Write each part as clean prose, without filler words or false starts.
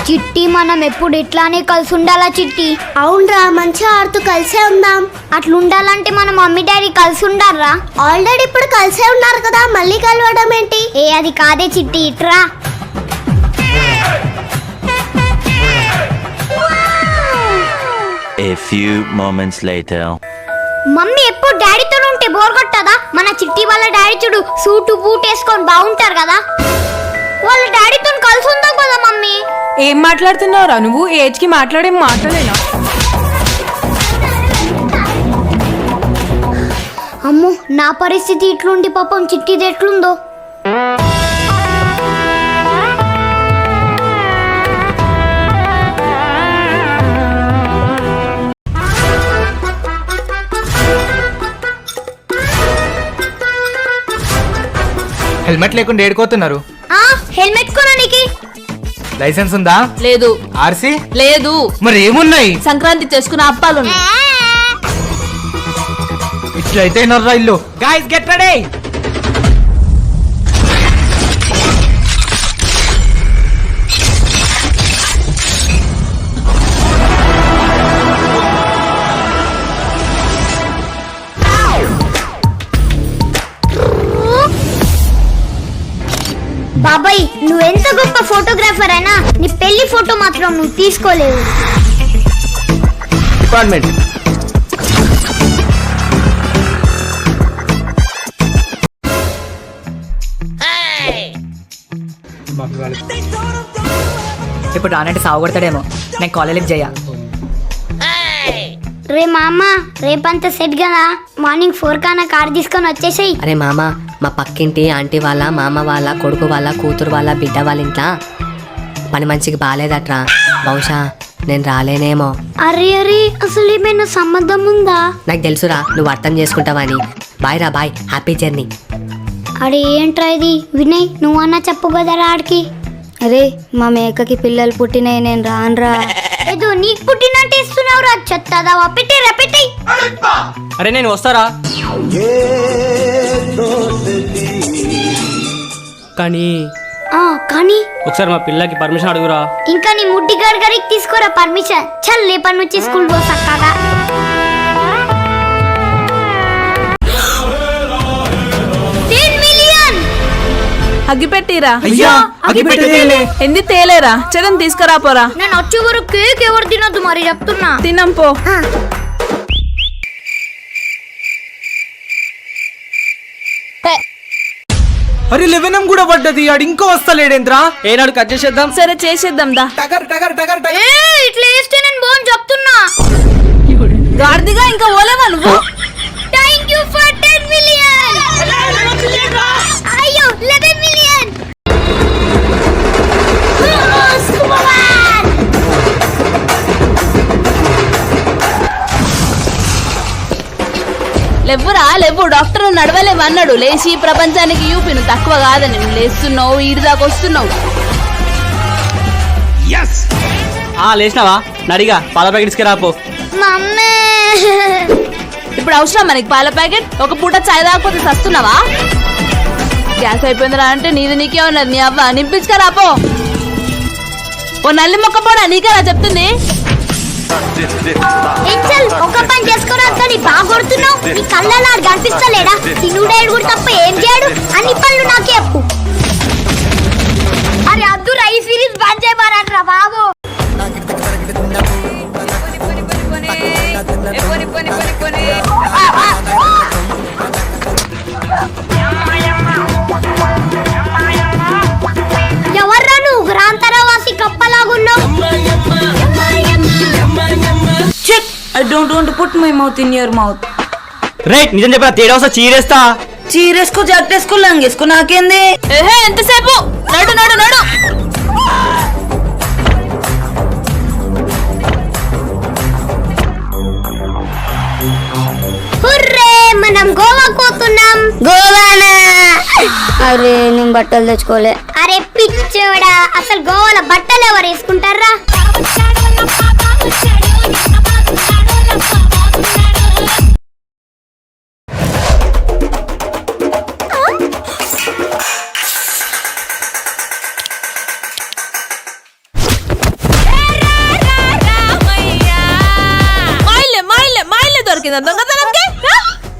చిట్టి మనం ఎప్పుడు ఇట్లానే కలిసి ఉండాలా చిట్టి? అవునరా, మంచిగా ఆడుతూ కలిసే ఉందాం. అట్లుండాలంటే మన మమ్మీ డాడీ కలిసి ఉండాలరా. ఆల్రెడీ ఇప్పుడు కలిసే ఉన్నారు కదా, మళ్ళీ కలవడం ఏంటి? అది కాదే చిట్టి, ఇట్రా. A few moments later. Mummy ఎప్పుడు డాడీతో ఉంటే బోర్ కొట్టదా? మన చిట్టి వాళ్ళ డాడీ చూడు సూటు బూట్ వేసుకొని బాగుంటారు కదా. వాళ్ళ డాడీతో కలిసి ఉందాం కదా మమ్మీ. ఏం మాట్లాడుతున్నావురా నువ్వు? ఏజ్ కి మాట్లాడేం మాట్లాడేనా? అమ్మో, నా పరిస్థితి ఇట్లుండి పాపం చిట్టిది ఎట్లుందో. హెల్మెట్ లేకుండా ఏడుకోతున్నారు. హెల్మెట్ కొనడానికి లైసెన్స్ ఉందా? లేదు. ఆర్సీ లేదు. మరి ఏమున్నాయి? సంక్రాంతి చేసుకున్న అప్పాలు. ఇట్లయితే నర్రా ఇల్లు. Guys get ready. బాబాయ్, నువ్వెంత గొప్ప ఫోటోగ్రాఫర్ అయినా నీ పెళ్లి ఫోటో మాత్రం నువ్వు తీసుకోలేవు. డిపార్ట్మెంట్ ఇప్పుడు రానంటే సాగుకొడతాడేమో. నేను కాలేజీకి చెయ్య. రే మామ, రేపంతా సెట్ కదా, మార్నింగ్ 4 కాన కార్ తీసుకొని వచ్చేసాయి. అరే మామ, మా పక్కింటి ఆంటీ వాళ్ళ మామ వాళ్ళ కొడుకు వాళ్ళ కూతురు వాళ్ళ బిడ్డ వాళ్ళ ఇంట్లో పని మంచిగా బాగాలేదట్రా. బహుశా నేను రాలేనేమో. అరే అరే, అసలు ఏమైనా సంబంధం ఉందా? నాకు తెలుసురా, నువ్వు అర్థం చేసుకుంటావని. బాయ్ రా, బాయ్, హ్యాపీ జర్నీ. అరే ఏంట్రా ఇది? వినయ్, నువ్వన్నా చెప్పు కదరా ఆడికి. అరే, మా మేకకి పిల్లలు పుట్టినాయి, నేను రానురా. ఏదో నీకు పుట్టినట్టు ఇస్తున్నావురా, చెత్తదావా. పెట్టేరా, పెట్టేయ్. అరే నేను వస్తారా, కానీ కానీ ఒకసారి మా పిల్లకి పర్మిషన్ అడుగురా. ఇంకా నీ ముడ్డి గడిగడికి తీసుకోరా పర్మిషన్. చల్, రేపటి నుంచి స్కూల్ పో సక్కగా. అగ్గిపెట్టిరా. అయ్యా, అగ్గిపెట్టి తేలే. ఎందు తేలేరా? చరణ్ తీసుకురా పోరా. నేను వచ్చే వరకు కేక్ ఎవరు తినొద్దు మరి, చెప్తున్నా. తినం పో. అరే 11 కూడా పడ్డది. ఆడు ఇంకా వస్తలేడేంద్రా. ఏనాడు కట్ చేసేద్దాం. సరే చేసేద్దాం దా. ఇట్లా వేస్తే నేను బోన్ చెప్తున్నా. గాడిదిగా ఇంకా ఓలేవా నువ్వు? Thank you for 10 million. అయ్యో 11 మిలియన్. లేవురా, లేవు. డాక్టర్ నడవలేమన్నాడు. లేచి ప్రపంచానికి యూపిను తక్కువ కాదని నువ్వు లేస్తున్నావు, ఈడి దాకా వస్తున్నావు. లేచినావా? నడిగా పాల ప్యాకెట్ తీసుకురాపో. మమ్మీ, ఇప్పుడు అవసరం మనకి పాల ప్యాకెట్? ఒక పూట చాయ్ తాగకపోతే సస్తున్నావా? గ్యాస్ అయిపోయిందిరా అంటే నీది నీకే ఉన్నది. నీ అవ్వ నింపించుకరాపో. ఓ నల్లి మొక్క పోడా, నీకేలా చెప్తుంది. ఒక పని చేసుకోవడానికి నీ బాగా కొడుతున్నావు. నీ కళ్ళలో కనిపిస్తలేడా? తినుడేడు కూడా తప్ప ఏం చేయడు. అన్ని పనులు నాకే చెప్పు. అరే అద్దురా, ఈ సిరీస్ బంద్ చేయమనరా బాబు. ఎవర్రా నువ్వు? గ్రాంతరవాసి కప్పలాగున్నావు. I don't want to put my mouth in your mouth. Right, నిజం చెప్పరా, తేడా వస్తా చీరేస్తా. చీరేసుకో, జట్టేసుకో, లంగేసుకో, నాకేంది? ఎంతసేపు? నడు నడు నడు. హుర్రే, మనం గోవా పోతున్నాం. గోవానా? అరే, నేను బట్టలు తెచ్చుకోలే. అరే పిచ్చోడా, అసలు గోవాలో బట్టలు ఎవరు వేసుకుంటారా?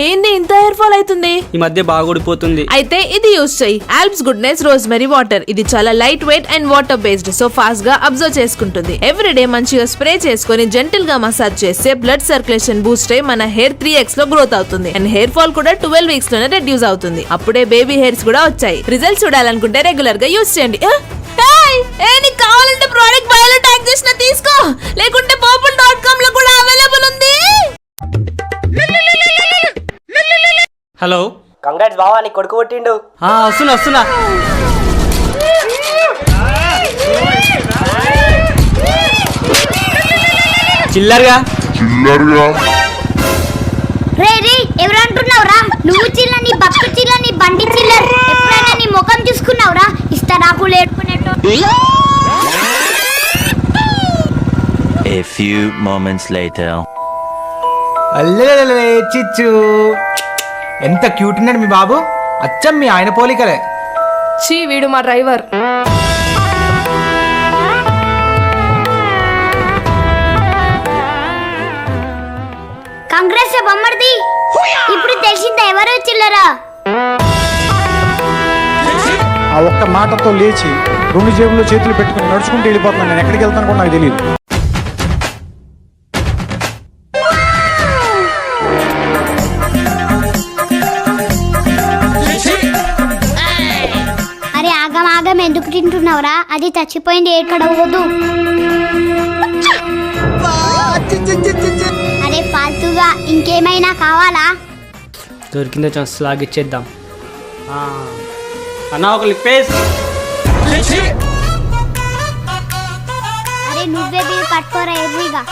ఏంది ఇంత హెయిర్ ఫాల్ అవుతుంది? ఈ మధ్య బాగా ఊడిపోతుంది. అయితే ఇది యూస్ చేయి, ఆల్ప్స్ గుడ్నెస్ రోజ్మెరీ వాటర్. ఇది చాలా light weight and water based, so fast గా అబ్జర్వ్ చేసుకుంటుంది. ఎవ్రీడే మంచిగా స్ప్రే చేసుకొని జెంటిల్ గా మసాజ్ చేస్తే బ్లడ్ సర్క్యులేషన్ బూస్ట్ అయ్యి మన హెయిర్ 3x లో గ్రోత్ అవుతుంది. అండ్ హెయిర్ ఫాల్ కూడా 12 వీక్స్ లోనే రెడ్యూస్ అవుతుంది. అప్పుడే బేబీ హెయిర్స్ కూడా వచ్చాయి. రిజల్ట్స్ చూడాలనుకుంటే రెగ్యులర్ గా యూస్ చేయండి. నీకు కావాలంటే ప్రోడక్ట్ బయోలో ట్యాగ్ చేసిన తీసుకో, లేకుంటే purple.com లో కూడా అవైలబుల్ ఉంది. హలో, కంగ్రాట్స్ బావా, నీ కొడుకు పుట్టిండు. వస్తున్నా. చిల్లర్గా రే ఎవరు అంటున్నావురా? నువ్వు చిల్ల, నీ బక్కు చిల్ల, నీ బండి చిల్లర్. ఎప్పుడైనా నీ ముఖం చూసుకున్నావురా? ఇస్తారాకు లేడుకునేట్టు. A few moments later. అల్లే చిచ్చు, ఎంత క్యూట్ ఉన్నాడు మీ బాబు. అచ్చం మీ ఆయన పోలికలే. చీ, వీడు మా డ్రైవర్. కాంగ్రెస్ బొమ్మడిది. ఇప్పుడు తెలిసిందా ఎవరు చిల్లరా? ఆ ఒక్క మాటతో లేచి 2 జేబుల్లో చేతులు పెట్టుకుని నడుచుకుంటూ వెళ్ళిపోతున్నాను. నేను ఎక్కడికి వెళ్తాను కూడా నాకు తెలియదు. అరే ఆగం ఎందుకు తింటున్నావురా? అది చచ్చిపోయింది, ఎక్కడ పోదు. అరే ఫాల్తుగా ఇంకేమైనా కావాలా? దొరికిందో ఛాన్స్ లాగిచ్చేద్దాం. అన్న ఒక లిప్పేస్. అరే నువ్వే బిల్ కట్టుకోరా ఎర్రీగా.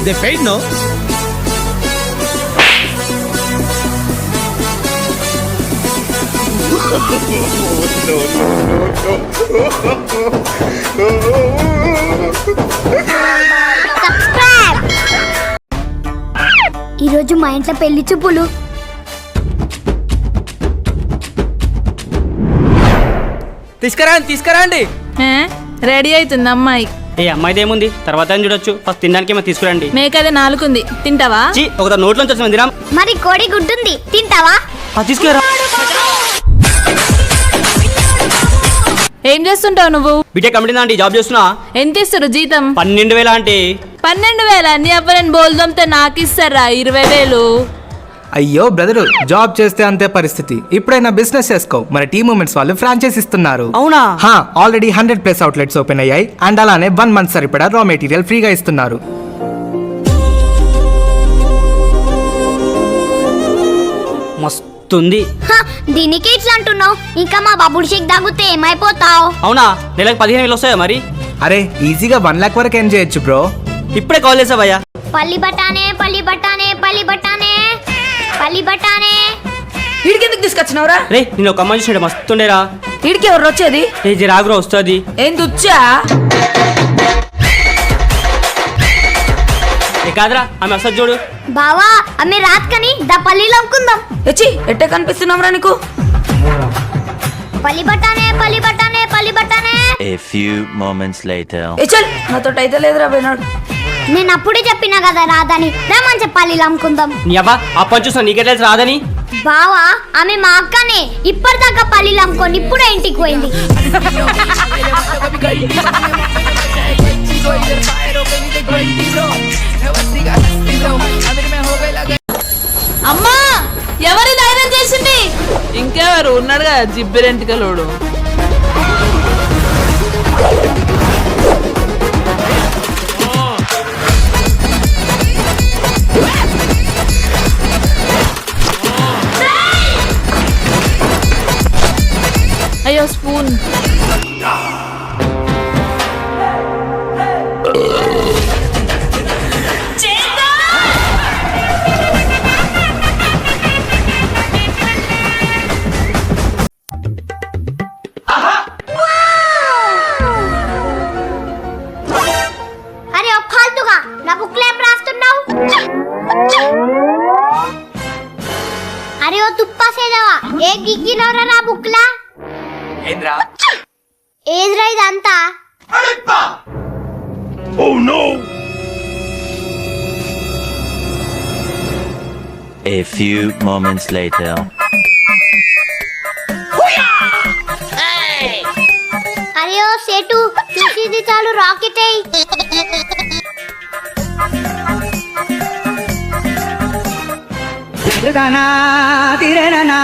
They paid, no? సబ్స్క్రైబ్. ఈరోజు మా ఇంట్లో పెళ్లి చూపులు. తీసుకురండి. రెడీ అవుతుంది అమ్మాయి. ఏ అమ్మాయిది ఏముంది, తర్వాత చూడొచ్చు. ఫస్ట్ తినడానికి ఏమో తీసుకురండి. మేకదే 4 ఉంది, తింటావా? ఒక నోట్లోంచి వచ్చిన తినా. మరి కోడి గుడ్డుంది, తింటావా? తీసుకురా. ఏం చేస్తుంటావు నువ్వు? బీటెక్ కంపెనీ ఆంటీ, జాబ్ చేస్తున్నా. ఎంత ఇస్తారు జీతం? 12,000 ఆంటీ. 12,000? నీ అవ్వని బోల్దంతే నాకు ఇస్తారా 20,000? అయ్యో బ్రదరు, జాబ్ చేస్తే అంతే పరిస్థితి. ఇప్పుడైనా బిజినెస్ చేసుకో. మన టీ మూమెంట్స్ వాళ్ళు ఫ్రాంచైజ్ ఇస్తున్నారు. అవునా? ఆల్రెడీ 100+ అవుట్లెట్స్ ఓపెన్ అయ్యాయి. అండ్ అలానే 1 month సరిపడా రా మెటీరియల్ ఫ్రీగా ఇస్తున్నారు. మస్తుంది. దీనికి ఇట్లా అంటున్నావు? ఇంకా మా బబుల్ షేక్ తాగితే ఏమైపోతావు? అవునా? నెలకు 15,000 వస్తాయా మరి? అరే ఈజీగా 1 lakh వరకు ఏం చేయొచ్చు బ్రో. ఇప్పుడే కాల్ చేసావయ్యా. పల్లి బటానే పల్లి బటానే పల్లి బటానే పల్లి బటానే. వీడికి ఎందుకు తీసుకొచ్చినావురా? రే, నేను ఒక అమ్మాయి చూసాడు, మస్తుండేరా. వీడికి ఎవరు వచ్చేది? ఏ రాగురా వస్తుంది. ఏం దుచ్చా? కాదురా, ఆమె వస్తుంది చూడు. బావా ఆమె రాత్ కని దా పల్లీలు అమ్ముకుందాం. ఎచ్చి ఎట్టే కనిపిస్తున్నావురా నీకు? పల్లి బటానే పల్లి బటానే పల్లి బటానే. A few moments later. ఏ చల్, నాతో అయితే లేదురా పోయినాడు. నేను అప్పుడే చెప్పినా కదా రాదని. రామని పల్లీలు అమ్ముకుందాం. నీ అవ్వ ఆ పని చూసా, నీకెట్లా రాదని? బావా ఆమె మా అక్కనే. ఇప్పటిదాకా పల్లీలు అమ్ముకొని ఇప్పుడే ఇంటికి పోయింది. అమ్మా, ఎవరి ధైర్యం చేసింది? ఇంకెవరు ఉన్నాడు కదా జిబ్బిరెంటికలోడు. అయ్యో స్పూన్. అరే ఒక ఫాల్తుగా నా బుక్ లేం రాస్తున్నావు? అరే ఓ తుప్పా సేదవా, ఏ గిగ్గినవరా నా బుక్ లా? ఏంద్రా ఏదిరా ఇదంతా? A few moments later. అరే ఓ సేటు, చూసిది చాలు రాకెట్ అయ్యి. తిరేనా